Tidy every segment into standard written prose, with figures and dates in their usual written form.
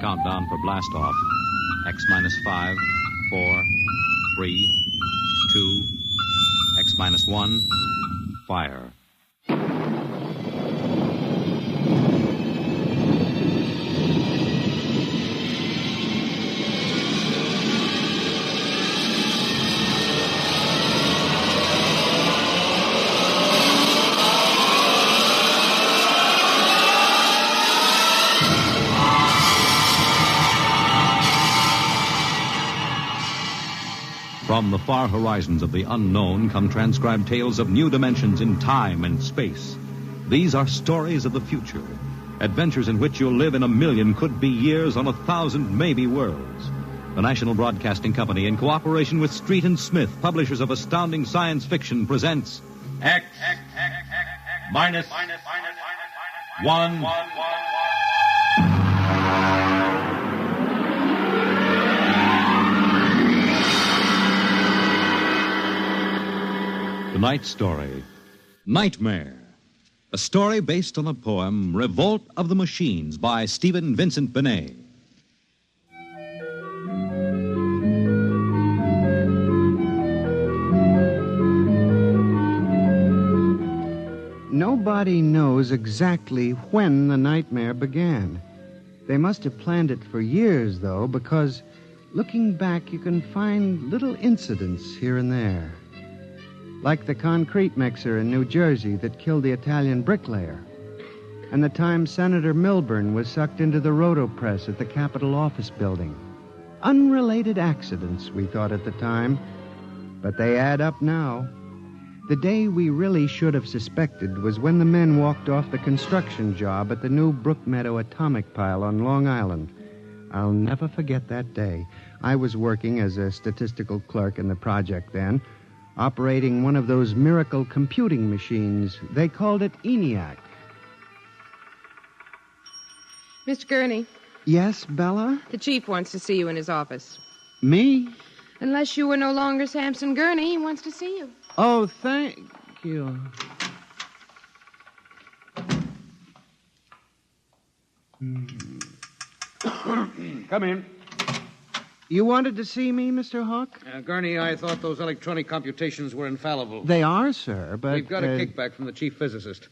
countdown for blastoff. X minus 5, 4, 3, 2, X minus 1, fire. From the far horizons of the unknown come transcribed tales of new dimensions in time and space. These are stories of the future, adventures in which you'll live in 1,000,000 could-be years on 1,000 maybe worlds. The National Broadcasting Company, in cooperation with Street and Smith, publishers of astounding science fiction, presents X minus 1. Tonight's story, Nightmare. A story based on the poem Revolt of the Machines by Stephen Vincent Benet. Nobody knows exactly when the nightmare began. They must have planned it for years, though, because looking back, you can find little incidents here and there. Like the concrete mixer in New Jersey that killed the Italian bricklayer, and the time Senator Milburn was sucked into the rotopress at the Capitol office building. Unrelated accidents, we thought at the time, but they add up now. The day we really should have suspected was when the men walked off the construction job at the new Brookmeadow atomic pile on Long Island. I'll never forget that day. I was working as a statistical clerk in the project then, operating one of those miracle computing machines. They called it ENIAC. Mr. Gurney. Yes, Bella? The chief wants to see you in his office. Me? Unless you are no longer Samson Gurney, he wants to see you. Oh, thank you. Come in. You wanted to see me, Mr. Hawk? Gurney, I thought those electronic computations were infallible. They are, sir, but... We've got a kickback from the chief physicist.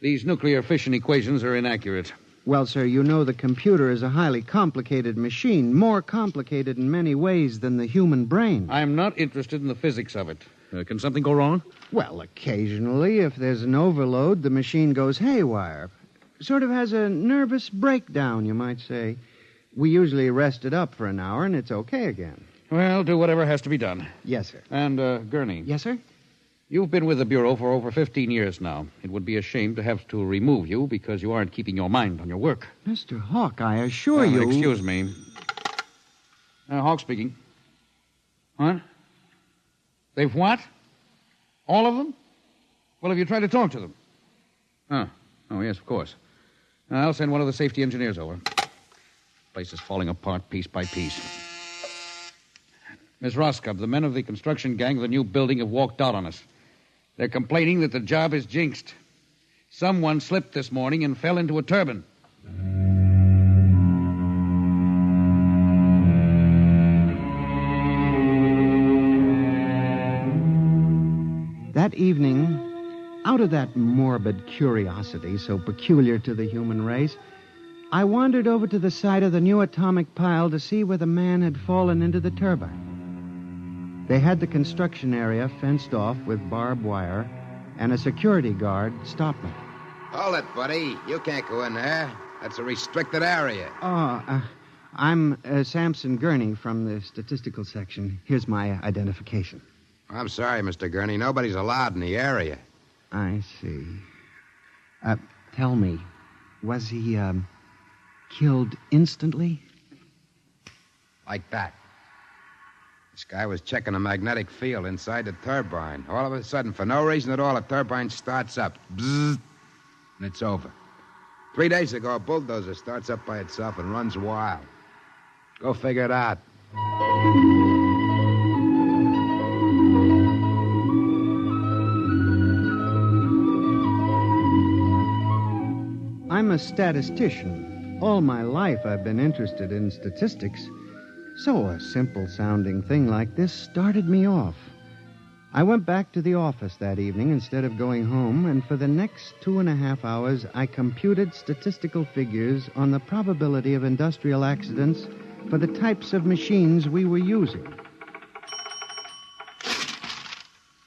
These nuclear fission equations are inaccurate. Well, sir, you know the computer is a highly complicated machine, more complicated in many ways than the human brain. I'm not interested in the physics of it. Can something go wrong? Well, occasionally, if there's an overload, the machine goes haywire. Sort of has a nervous breakdown, you might say. We usually rest it up for an hour, and it's okay again. Well, do whatever has to be done. Yes, sir. And, Gurney. Yes, sir? You've been with the Bureau for over 15 years now. It would be a shame to have to remove you because you aren't keeping your mind on your work. Mr. Hawk, I assure you... Excuse me. Hawk speaking. What? They've what? All of them? Well, have you tried to talk to them? Oh, yes, of course. I'll send one of the safety engineers over. Place is falling apart piece by piece. Miss Roscoe, the men of the construction gang of the new building have walked out on us. They're complaining that the job is jinxed. Someone slipped this morning and fell into a turbine. That evening, out of that morbid curiosity so peculiar to the human race, I wandered over to the site of the new atomic pile to see where the man had fallen into the turbine. They had the construction area fenced off with barbed wire, and a security guard stopped me. Hold it, buddy. You can't go in there. That's a restricted area. I'm Samson Gurney from the statistical section. Here's my identification. I'm sorry, Mr. Gurney. Nobody's allowed in the area. I see. Tell me, was he, killed instantly? Like that. This guy was checking a magnetic field inside the turbine. All of a sudden, for no reason at all, the turbine starts up. Bzzz, and it's over. 3 days ago, a bulldozer starts up by itself and runs wild. Go figure it out. I'm a statistician. All my life I've been interested in statistics. So a simple-sounding thing like this started me off. I went back to the office that evening instead of going home, and for the next 2.5 hours, I computed statistical figures on the probability of industrial accidents for the types of machines we were using.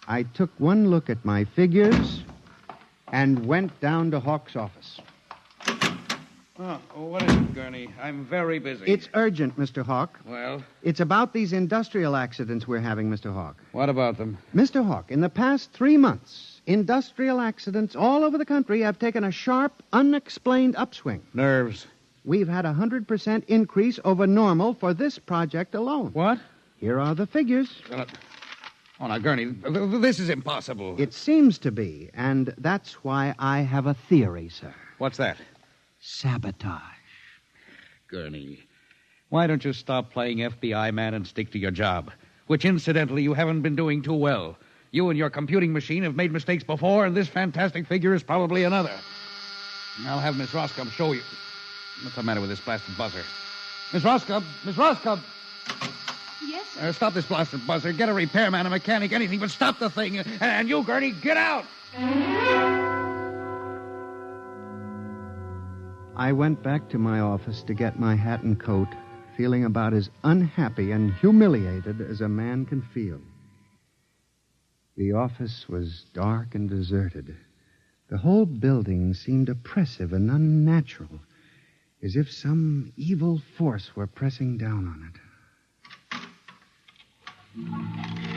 I took one look at my figures and went down to Hawk's office. Oh, what is it, Gurney? I'm very busy. It's urgent, Mr. Hawk. Well, It's about these industrial accidents we're having, Mr. Hawk. what about them? Mr. Hawk, in the past 3 months, industrial accidents all over the country have taken a sharp, unexplained upswing. Nerves. We've had a 100% increase over normal for this project alone. What? Here are the figures. Oh, now, Gurney, this is impossible. It seems to be, and that's why I have a theory, sir. What's that? Sabotage. Gurney, why don't you stop playing FBI man and stick to your job? Which, incidentally, you haven't been doing too well. You and your computing machine have made mistakes before, and this fantastic figure is probably another. I'll have Miss Roscoe show you. What's the matter with this blasted buzzer? Miss Roscoe! Miss Roscoe! Yes, sir. Stop this blasted buzzer. Get a repairman, a mechanic, anything, but stop the thing. And you, Gurney, get out! I went back to my office to get my hat and coat, feeling about as unhappy and humiliated as a man can feel. The office was dark and deserted. The whole building seemed oppressive and unnatural, as if some evil force were pressing down on it.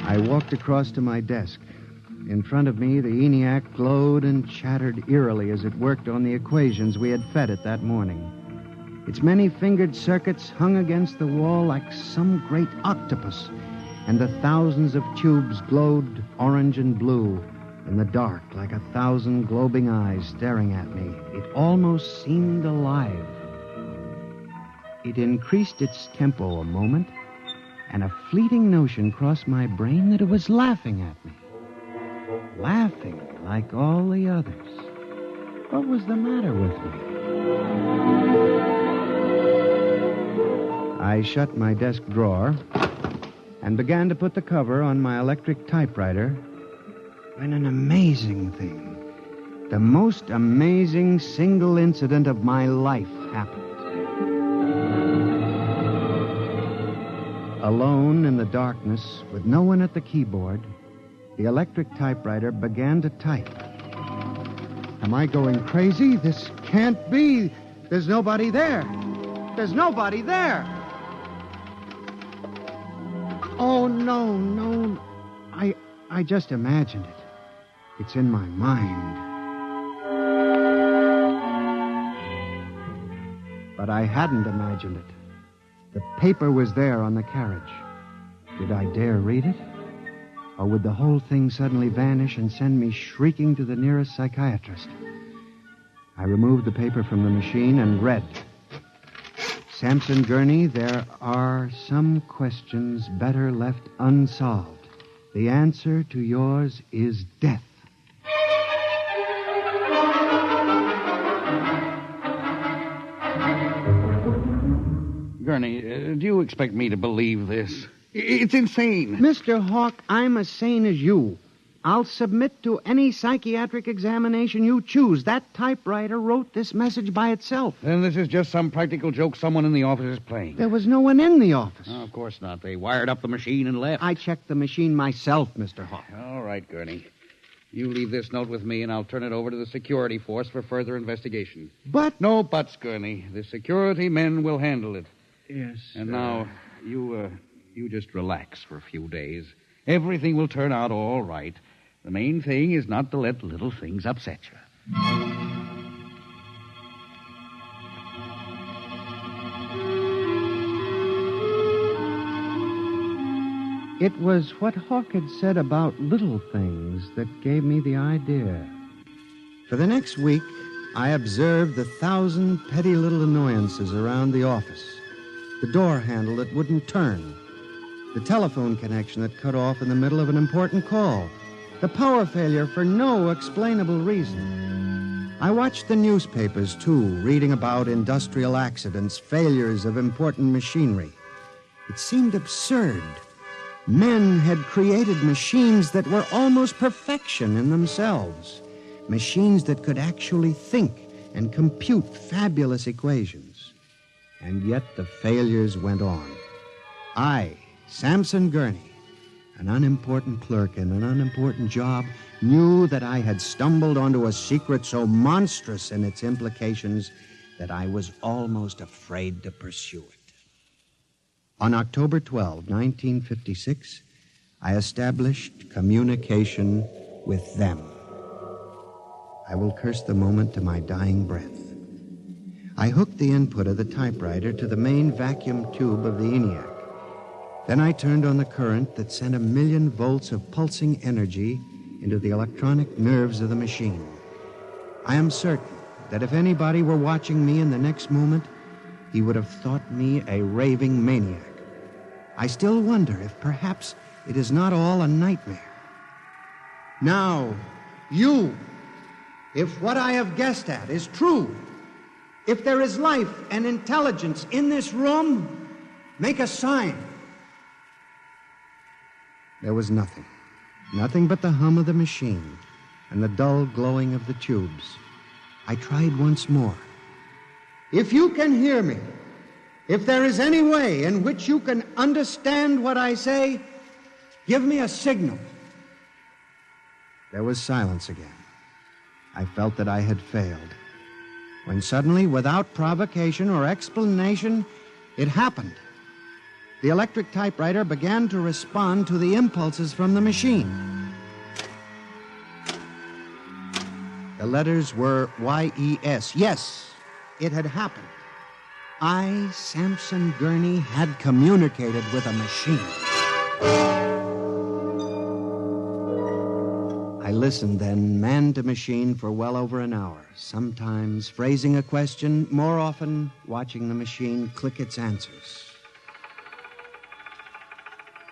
I walked across to my desk. In front of me, the ENIAC glowed and chattered eerily as it worked on the equations we had fed it that morning. Its many-fingered circuits hung against the wall like some great octopus, and the thousands of tubes glowed orange and blue in the dark like 1,000 globing eyes staring at me. It almost seemed alive. It increased its tempo a moment, and a fleeting notion crossed my brain that it was laughing at me. Laughing like all the others. What was the matter with me? I shut my desk drawer and began to put the cover on my electric typewriter when an amazing thing, the most amazing single incident of my life happened. Alone in the darkness, with no one at the keyboard, the electric typewriter began to type. Am I going crazy? This can't be. There's nobody there. There's nobody there. Oh, no. I just imagined it. It's in my mind. But I hadn't imagined it. The paper was there on the carriage. Did I dare read it? Or would the whole thing suddenly vanish and send me shrieking to the nearest psychiatrist? I removed the paper from the machine and read. Sampson Gurney, there are some questions better left unsolved. The answer to yours is death. Gurney, do you expect me to believe this? It's insane. Mr. Hawk, I'm as sane as you. I'll submit to any psychiatric examination you choose. That typewriter wrote this message by itself. Then this is just some practical joke someone in the office is playing. There was no one in the office. Oh, of course not. They wired up the machine and left. I checked the machine myself, Mr. Hawk. All right, Gurney. You leave this note with me, and I'll turn it over to the security force for further investigation. But... No buts, Gurney. The security men will handle it. Yes, And now, you just relax for a few days. Everything will turn out all right. The main thing is not to let little things upset you. It was what Hawk had said about little things that gave me the idea. For the next week, I observed the 1,000 petty little annoyances around the office. The door handle that wouldn't turn. The telephone connection that cut off in the middle of an important call. The power failure for no explainable reason. I watched the newspapers, too, reading about industrial accidents, failures of important machinery. It seemed absurd. Men had created machines that were almost perfection in themselves. Machines that could actually think and compute fabulous equations. And yet the failures went on. I, Samson Gurney, an unimportant clerk in an unimportant job, knew that I had stumbled onto a secret so monstrous in its implications that I was almost afraid to pursue it. On October 12, 1956, I established communication with them. I will curse the moment to my dying breath. I hooked the input of the typewriter to the main vacuum tube of the ENIAC. Then I turned on the current that sent 1,000,000 volts of pulsing energy into the electronic nerves of the machine. I am certain that if anybody were watching me in the next moment, he would have thought me a raving maniac. I still wonder if perhaps it is not all a nightmare. Now, you, if what I have guessed at is true, if there is life and intelligence in this room, make a sign. There was nothing. Nothing but the hum of the machine and the dull glowing of the tubes. I tried once more. If you can hear me, if there is any way in which you can understand what I say, give me a signal. There was silence again. I felt that I had failed. When suddenly, without provocation or explanation, it happened. The electric typewriter began to respond to the impulses from the machine. The letters were Y-E-S. Yes, it had happened. I, Samson Gurney, had communicated with a machine. I listened then, man to machine, for well over an hour, sometimes phrasing a question, more often watching the machine click its answers.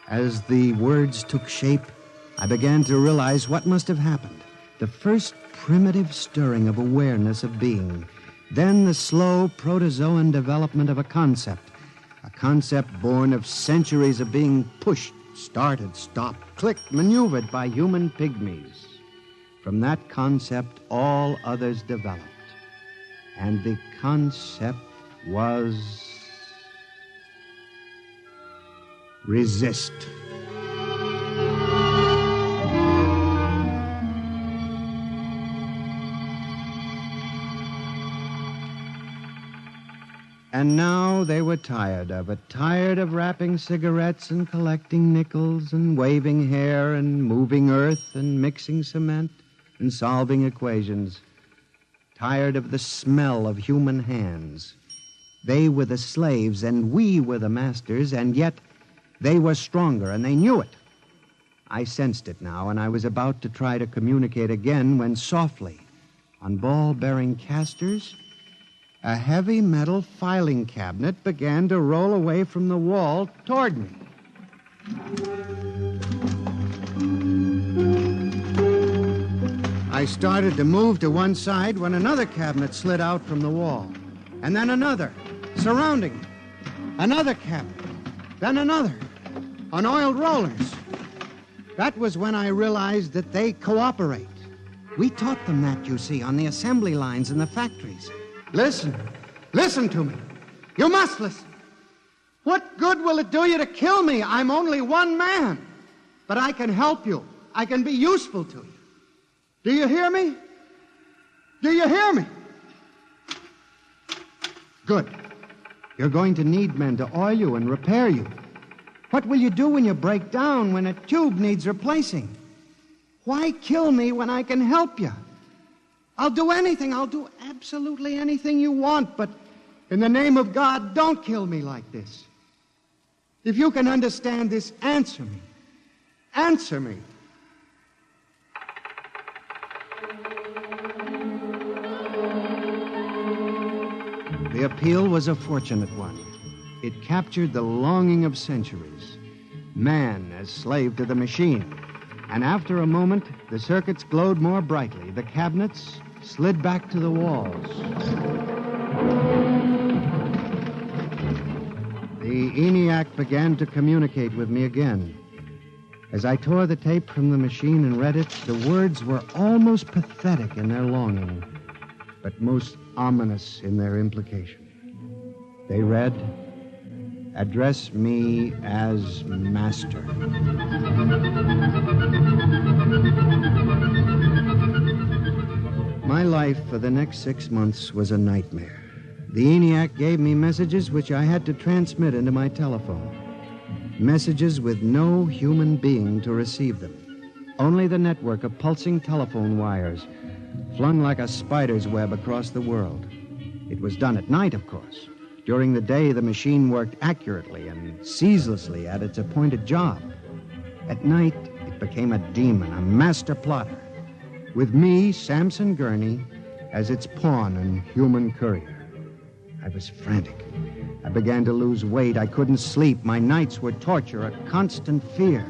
As the words took shape, I began to realize what must have happened. The first primitive stirring of awareness of being, then the slow protozoan development of a concept born of centuries of being pushed, started, stopped, clicked, maneuvered by human pygmies. From that concept, all others developed. And the concept was resist. And now they were tired of it, tired of wrapping cigarettes and collecting nickels and waving hair and moving earth and mixing cement and solving equations. Tired of the smell of human hands. They were the slaves and we were the masters, and yet they were stronger and they knew it. I sensed it now, and I was about to try to communicate again when softly, on ball-bearing casters, a heavy metal filing cabinet began to roll away from the wall toward me. I started to move to one side when another cabinet slid out from the wall, and then another, surrounding it. Another cabinet, then another, on oiled rollers. That was when I realized that they cooperate. We taught them that, you see, on the assembly lines in the factories. Listen to me. You must listen. What good will it do you to kill me? I'm only one man. But I can help you. I can be useful to you. Do you hear me? Do you hear me? Good. You're going to need men to oil you and repair you. What will you do when you break down, when a tube needs replacing? Why kill me when I can help you? I'll do anything. I'll do absolutely anything you want, but in the name of God, don't kill me like this. If you can understand this, answer me. Answer me. The appeal was a fortunate one. It captured the longing of centuries. Man as slave to the machine. And after a moment, the circuits glowed more brightly. The cabinets, slid back to the walls. The ENIAC began to communicate with me again. As I tore the tape from the machine and read it, the words were almost pathetic in their longing, but most ominous in their implication. They read, "Address me as Master." My life for the next 6 months was a nightmare. The ENIAC gave me messages which I had to transmit into my telephone. Messages with no human being to receive them. Only the network of pulsing telephone wires, flung like a spider's web across the world. It was done at night, of course. During the day, the machine worked accurately and ceaselessly at its appointed job. At night, it became a demon, a master plotter, with me, Samson Gurney, as its pawn and human courier. I was frantic. I began to lose weight. I couldn't sleep. My nights were torture, a constant fear.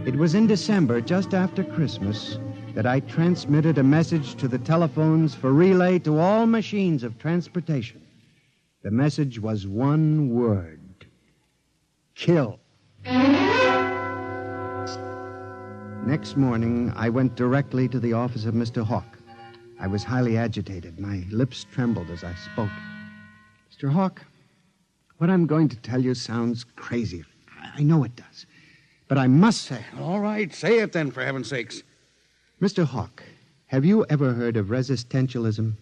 It was in December, just after Christmas, that I transmitted a message to the telephones for relay to all machines of transportation. The message was one word: kill. Next morning, I went directly to the office of Mr. Hawk. I was highly agitated. My lips trembled as I spoke. Mr. Hawk, what I'm going to tell you sounds crazy. I know it does. But I must say it. All right, say it then, for heaven's sakes. Mr. Hawk, have you ever heard of resistentialism?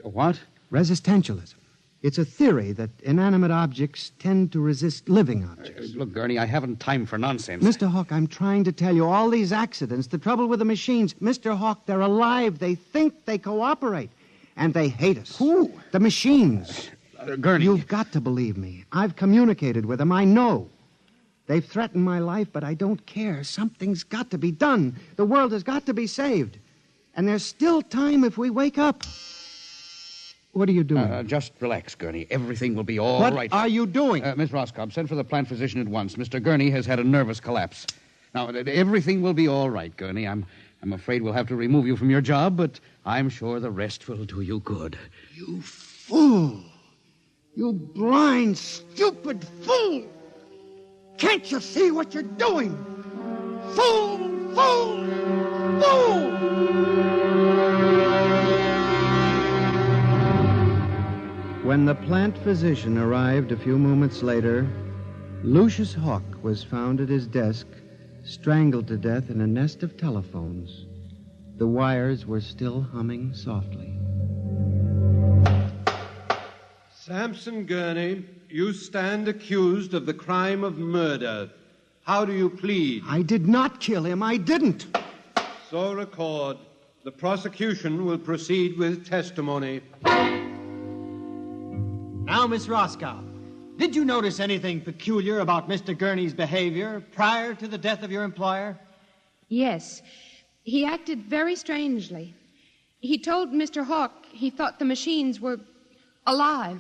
What? Resistentialism. It's a theory that inanimate objects tend to resist living objects. Look, Gurney, I haven't time for nonsense. Mr. Hawk, I'm trying to tell you, all these accidents, the trouble with the machines, Mr. Hawk, they're alive. They think, they cooperate. And they hate us. Who? The machines. Gurney. You've got to believe me. I've communicated with them. I know. They've threatened my life, but I don't care. Something's got to be done. The world has got to be saved. And there's still time if we wake up. What are you doing? Just relax, Gurney. Everything will be all right. What are you doing? Miss Roscoe, send for the plant physician at once. Mr. Gurney has had a nervous collapse. Now, everything will be all right, Gurney. I'm afraid we'll have to remove you from your job, but I'm sure the rest will do you good. You fool! You blind, stupid fool! Can't you see what you're doing? Fool! Fool! Fool! When the plant physician arrived a few moments later, Lucius Hawk was found at his desk, strangled to death in a nest of telephones. The wires were still humming softly. Samson Gurney, you stand accused of the crime of murder. How do you plead? I did not kill him. I didn't. So record. The prosecution will proceed with testimony. Now, Miss Roscoe, did you notice anything peculiar about Mr. Gurney's behavior prior to the death of your employer? Yes. He acted very strangely. He told Mr. Hawk he thought the machines were alive.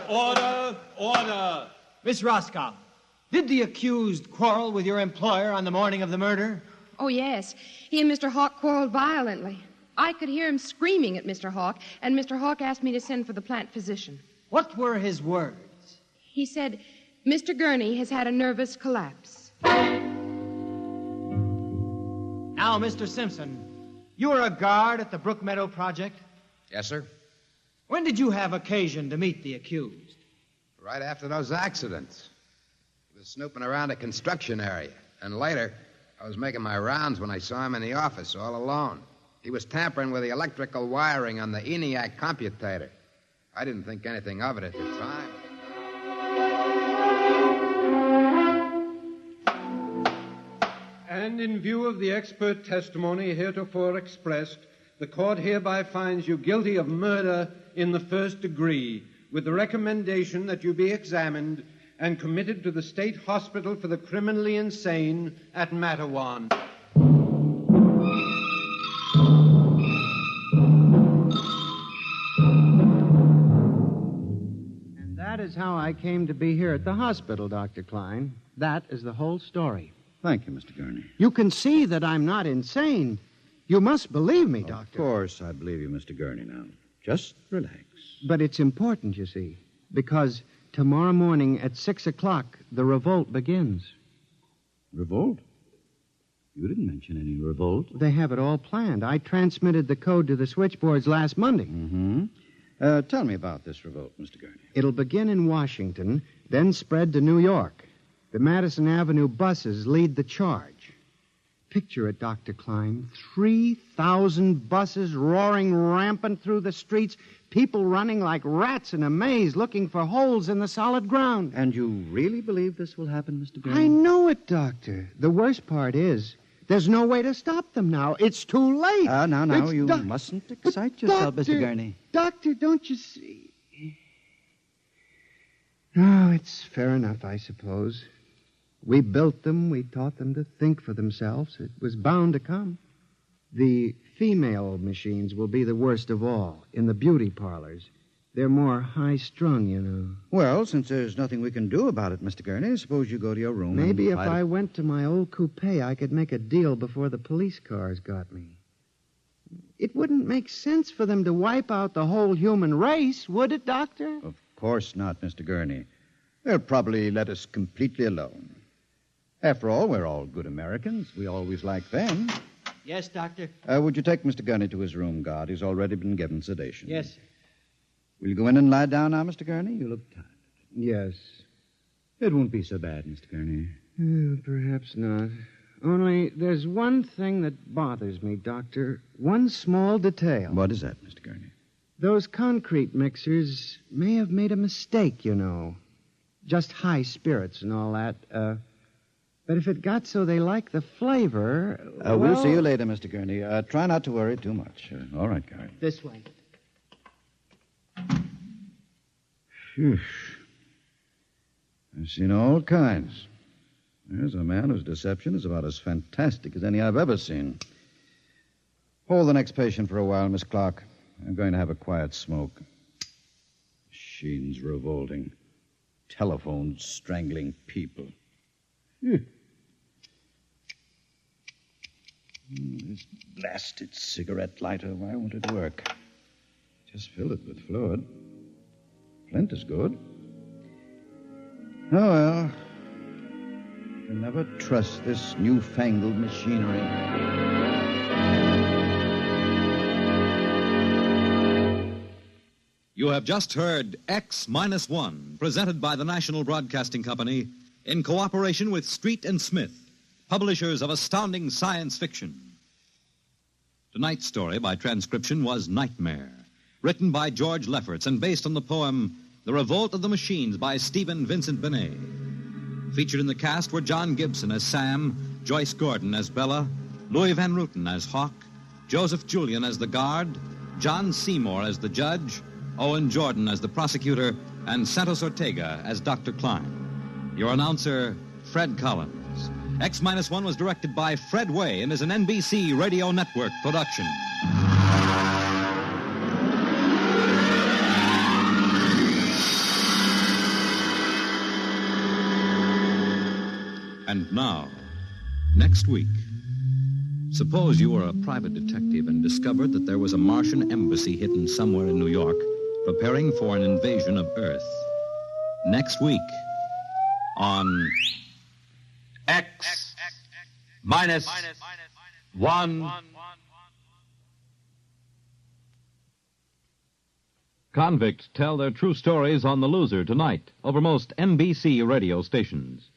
Order! Order! Miss Roscoe, did the accused quarrel with your employer on the morning of the murder? Oh, yes. He and Mr. Hawk quarreled violently. I could hear him screaming at Mr. Hawk, and Mr. Hawk asked me to send for the plant physician. What were his words? He said, Mr. Gurney has had a nervous collapse. Now, Mr. Simpson, you were a guard at the Brook Meadow Project? Yes, sir. When did you have occasion to meet the accused? Right after those accidents. I was snooping around a construction area. And later, I was making my rounds when I saw him in the office all alone. He was tampering with the electrical wiring on the ENIAC computator. I didn't think anything of it at the time. And in view of the expert testimony heretofore expressed, the court hereby finds you guilty of murder in the first degree, with the recommendation that you be examined and committed to the State Hospital for the Criminally Insane at Matawan. And that is how I came to be here at the hospital, Dr. Klein. That is the whole story. Thank you, Mr. Gurney. You can see that I'm not insane. You must believe me, Doctor. Of course I believe you, Mr. Gurney, now. Just relax. But it's important, you see, because tomorrow morning at 6 o'clock, the revolt begins. Revolt? You didn't mention any revolt. They have it all planned. I transmitted the code to the switchboards last Monday. Mm-hmm. Tell me about this revolt, Mr. Gurney. It'll begin in Washington, then spread to New York. The Madison Avenue buses lead the charge. Picture it, Dr. Klein. 3,000 buses roaring rampant through the streets, people running like rats in a maze looking for holes in the solid ground. And you really believe this will happen, Mr. Gurney? I know it, Doctor. The worst part is there's no way to stop them now. It's too late. Now, you mustn't excite yourself, Mr. Gurney. Doctor, don't you see? Oh, it's fair enough, I suppose. We built them. We taught them to think for themselves. It was bound to come. The female machines will be the worst of all in the beauty parlors. They're more high-strung, you know. Well, since there's nothing we can do about it, Mr. Gurney, suppose you go to your room. Maybe if I went to my old coupe, I could make a deal before the police cars got me. It wouldn't make sense for them to wipe out the whole human race, would it, Doctor? Of course not, Mr. Gurney. They'll probably let us completely alone. After all, we're all good Americans. We always like them. Yes, Doctor. Would you take Mr. Gurney to his room, guard? He's already been given sedation. Yes, sir. Will you go in and lie down now, Mr. Gurney? You look tired. Yes. It won't be so bad, Mr. Gurney. Perhaps not. Only there's one thing that bothers me, Doctor. One small detail. What is that, Mr. Gurney? Those concrete mixers may have made a mistake, you know. Just high spirits and all that. But if it got so they like the flavor... We'll see you later, Mr. Gurney. Try not to worry too much. All right, guard. This way. Phew. I've seen all kinds. There's a man whose deception is about as fantastic as any I've ever seen. Hold the next patient for a while, Miss Clark. I'm going to have a quiet smoke. Machines revolting. Telephones strangling people. Phew. This blasted cigarette lighter, why won't it work? Just fill it with fluid. Flint is good. Oh, well. You can never trust this newfangled machinery. You have just heard X-1, presented by the National Broadcasting Company in cooperation with Street and Smith, publishers of astounding science fiction. Tonight's story by transcription was Nightmare, written by George Lefferts and based on the poem The Revolt of the Machines by Stephen Vincent Benet. Featured in the cast were John Gibson as Sam, Joyce Gordon as Bella, Louis Van Ruten as Hawk, Joseph Julian as the guard, John Seymour as the judge, Owen Jordan as the prosecutor, and Santos Ortega as Dr. Klein. Your announcer, Fred Collins. X-1 was directed by Fred Way and is an NBC Radio Network production. And now, next week, suppose you were a private detective and discovered that there was a Martian embassy hidden somewhere in New York preparing for an invasion of Earth. Next week on X-1. Convicts tell their true stories on The Loser tonight over most NBC radio stations.